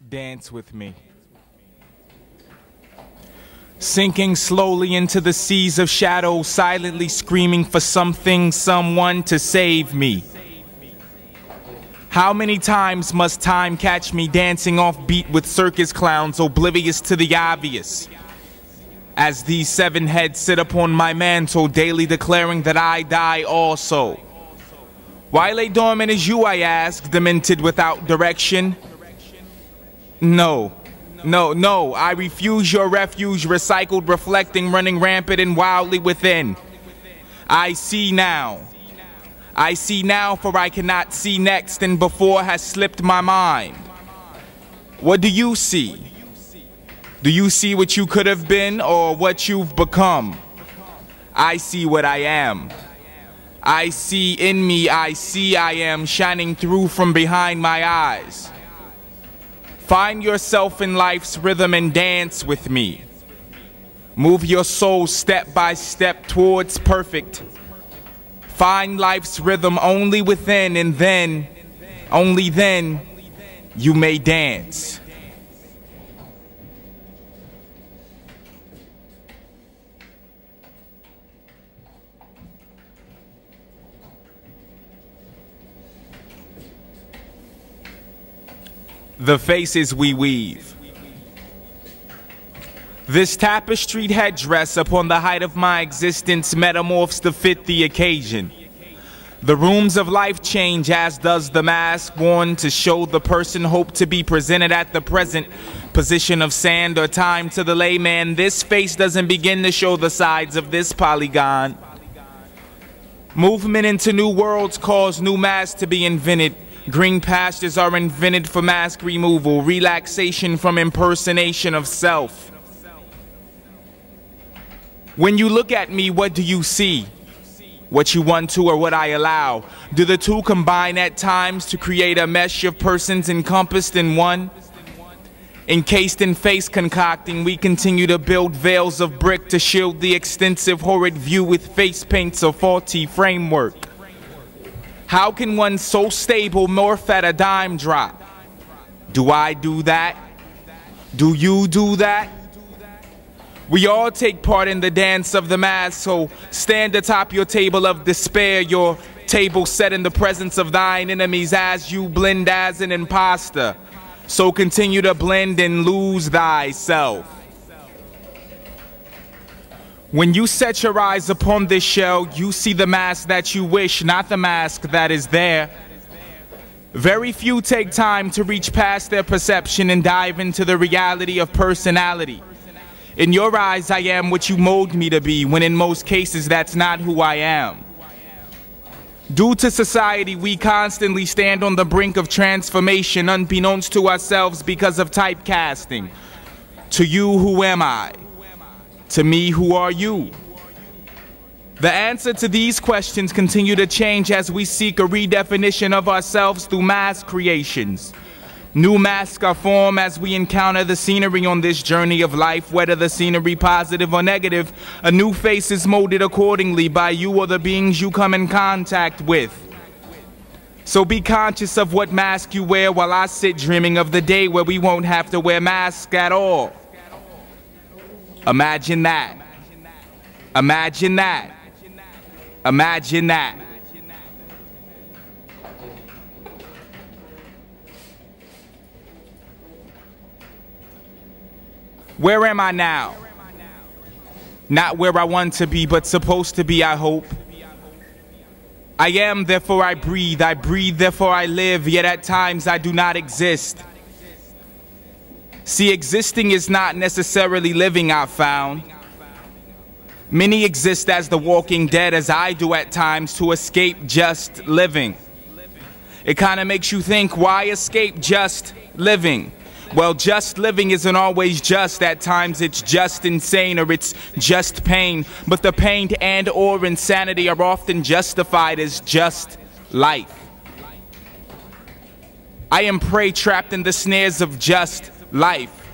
Dance with me. Sinking slowly into the seas of shadow, silently screaming for something, someone to save me. How many times must time catch me dancing off beat with circus clowns, oblivious to the obvious? As these 7 heads sit upon my mantle, daily declaring that I die also. Why lay dormant as you, I ask, demented without direction? No, I refuse your refuge, recycled, reflecting, running rampant and wildly within. I see now, for I cannot see next, and before has slipped my mind. What do you see? Do you see what you could have been or what you've become? I see what I am. I see in me, I am shining through from behind my eyes. Find yourself in life's rhythm and dance with me. Move your soul step by step towards perfect. Find life's rhythm only within, and then, only then, you may dance. The faces we weave. This tapestried headdress upon the height of my existence metamorphs to fit the occasion. The rooms of life change, as does the mask worn to show the person hoped to be presented at the present position of sand or time. To the layman, this face doesn't begin to show the sides of this polygon. Movement into new worlds cause new masks to be invented. Green pastures are invented for mask removal, relaxation from impersonation of self. When you look at me, what do you see? What you want to or what I allow? Do the two combine at times to create a mesh of persons encompassed in one? Encased in face concocting, we continue to build veils of brick to shield the extensive horrid view with face paints of faulty framework. How can one so stable morph at a dime drop? Do I do that? Do you do that? We all take part in the dance of the mask, so stand atop your table of despair, your table set in the presence of thine enemies as you blend as an imposter. So continue to blend and lose thyself. When you set your eyes upon this shell, you see the mask that you wish, not the mask that is there. Very few take time to reach past their perception and dive into the reality of personality. In your eyes, I am what you mold me to be, when in most cases that's not who I am. Due to society, we constantly stand on the brink of transformation, unbeknownst to ourselves because of typecasting. To you, who am I? To me, who are you? The answer to these questions continue to change as we seek a redefinition of ourselves through mask creations. New masks are formed as we encounter the scenery on this journey of life, whether the scenery positive or negative. A new face is molded accordingly by you or the beings you come in contact with. So be conscious of what mask you wear while I sit dreaming of the day where we won't have to wear masks at all. Imagine that. Imagine that. Imagine that. Where am I now? Not where I want to be, but supposed to be, I hope. I am, therefore I breathe, therefore I live, yet at times I do not exist. See, existing is not necessarily living, I've found. Many exist as the walking dead, as I do at times, to escape just living. It kind of makes you think, why escape just living? Well, just living isn't always just. At times it's just insane or it's just pain. But the pain and or insanity are often justified as just life. I am prey trapped in the snares of just life,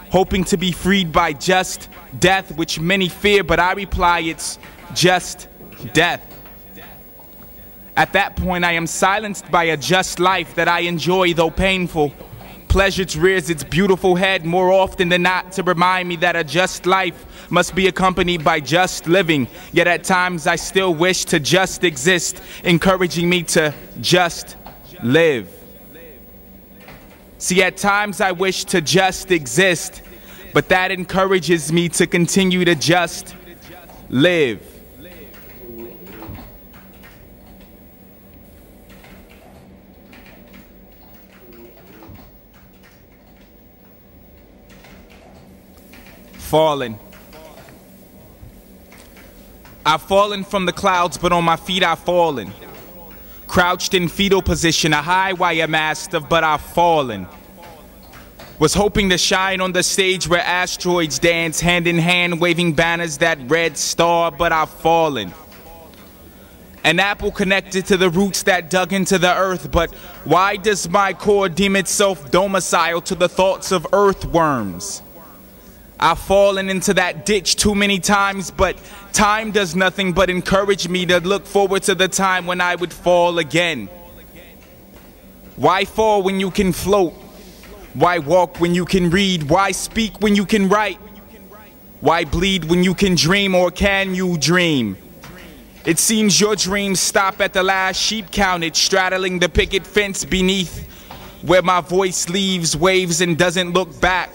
hoping to be freed by just death, which many fear, but I reply it's just death. At that point I am silenced by a just life that I enjoy, though painful. Pleasure rears its beautiful head more often than not to remind me that a just life must be accompanied by just living. Yet at times I still wish to just exist, encouraging me to just live. See, at times I wish to just exist, but that encourages me to continue to just live. Fallen. I've fallen from the clouds, but on my feet I've fallen. Crouched in fetal position, a high wire master, but I've fallen. Was hoping to shine on the stage where asteroids dance, hand in hand, waving banners that red star, but I've fallen. An apple connected to the roots that dug into the earth, but why does my core deem itself domicile to the thoughts of earthworms? I've fallen into that ditch too many times, but time does nothing but encourage me to look forward to the time when I would fall again. Why fall when you can float? Why walk when you can read? Why speak when you can write? Why bleed when you can dream, or can you dream? It seems your dreams stop at the last sheep counted, straddling the picket fence beneath, where my voice leaves, waves, and doesn't look back.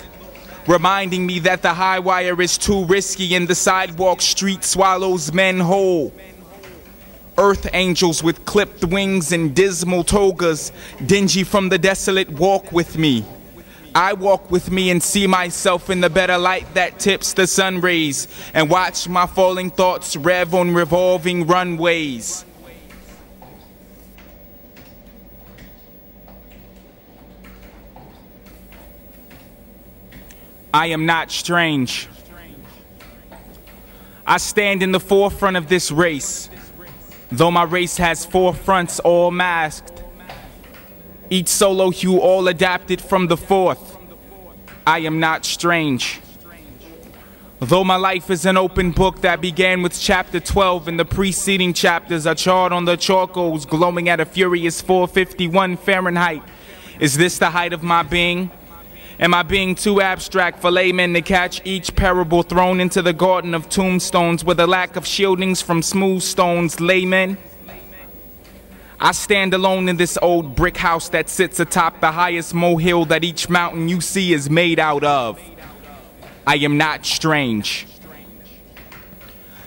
Reminding me that the high wire is too risky and the sidewalk street swallows men whole. Earth angels with clipped wings and dismal togas, dingy from the desolate, walk with me. I walk with me and see myself in the better light that tips the sun rays, and watch my falling thoughts rev on revolving runways. I am not strange. I stand in the forefront of this race, though my race has four fronts all masked, each solo hue all adapted from the fourth. I am not strange. Though my life is an open book that began with chapter 12 and the preceding chapters are charred on the charcoals glowing at a furious 451 Fahrenheit. Is this the height of my being? Am I being too abstract for laymen to catch each parable thrown into the garden of tombstones with a lack of shieldings from smooth stones, laymen? I stand alone in this old brick house that sits atop the highest molehill that each mountain you see is made out of. I am not strange.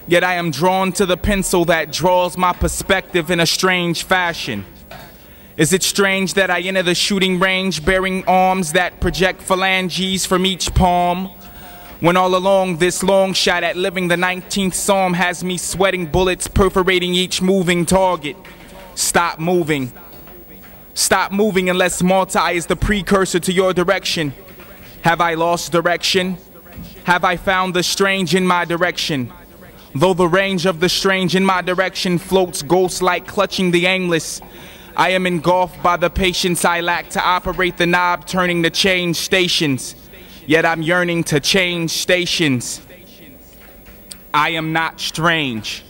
Yet I am drawn to the pencil that draws my perspective in a strange fashion. Is it strange that I enter the shooting range bearing arms that project phalanges from each palm, when all along this long shot at living the 19th Psalm has me sweating bullets perforating each moving target? Stop moving. Stop moving unless multi is the precursor to your direction. Have I lost direction? Have I found the strange in my direction? Though the range of the strange in my direction floats ghost-like clutching the aimless, I am engulfed by the patience I lack to operate the knob turning to change stations. Yet I'm yearning to change stations. I am not strange.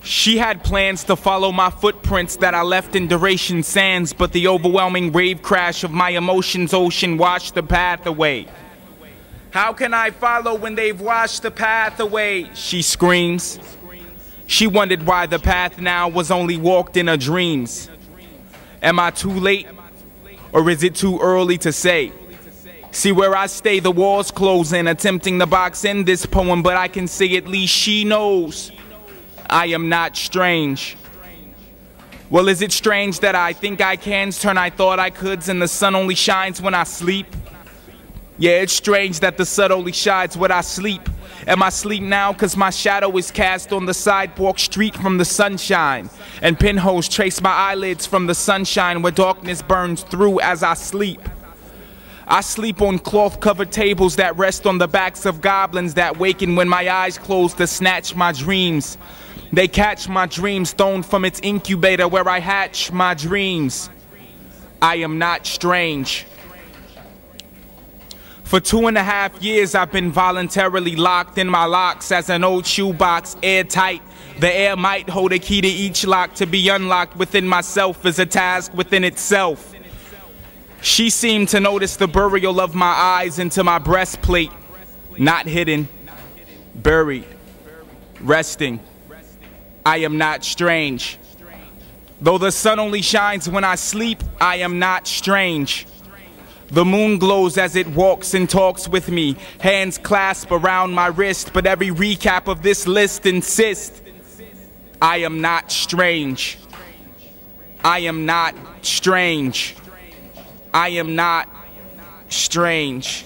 She had plans to follow my footprints that I left in duration sands, but the overwhelming wave crash of my emotions ocean washed the path away. How can I follow when they've washed the path away? She screams. She wondered why the path now was only walked in her dreams. Am I too late, or is it too early to say? See where I stay, the walls close in, attempting to box in this poem, but I can say at least she knows I am not strange. Well, is it strange that I think I can turn I thought I could, and the sun only shines when I sleep? Yeah, it's strange that the sun only shines when I sleep. Am I asleep now cause my shadow is cast on the sidewalk street from the sunshine, and pinholes trace my eyelids from the sunshine where darkness burns through as I sleep? I sleep on cloth-covered tables that rest on the backs of goblins that waken when my eyes close to snatch my dreams. They catch my dreams thrown from its incubator where I hatch my dreams. I am not strange. For 2.5 years I've been voluntarily locked in my locks as an old shoebox, airtight. The air might hold a key to each lock. To be unlocked within myself is a task within itself. She seemed to notice the burial of my eyes into my breastplate, not hidden, buried, resting. I am not strange. Though the sun only shines when I sleep, I am not strange. The moon glows as it walks and talks with me, hands clasp around my wrist, but every recap of this list insists I am not strange. I am not strange. I am not strange.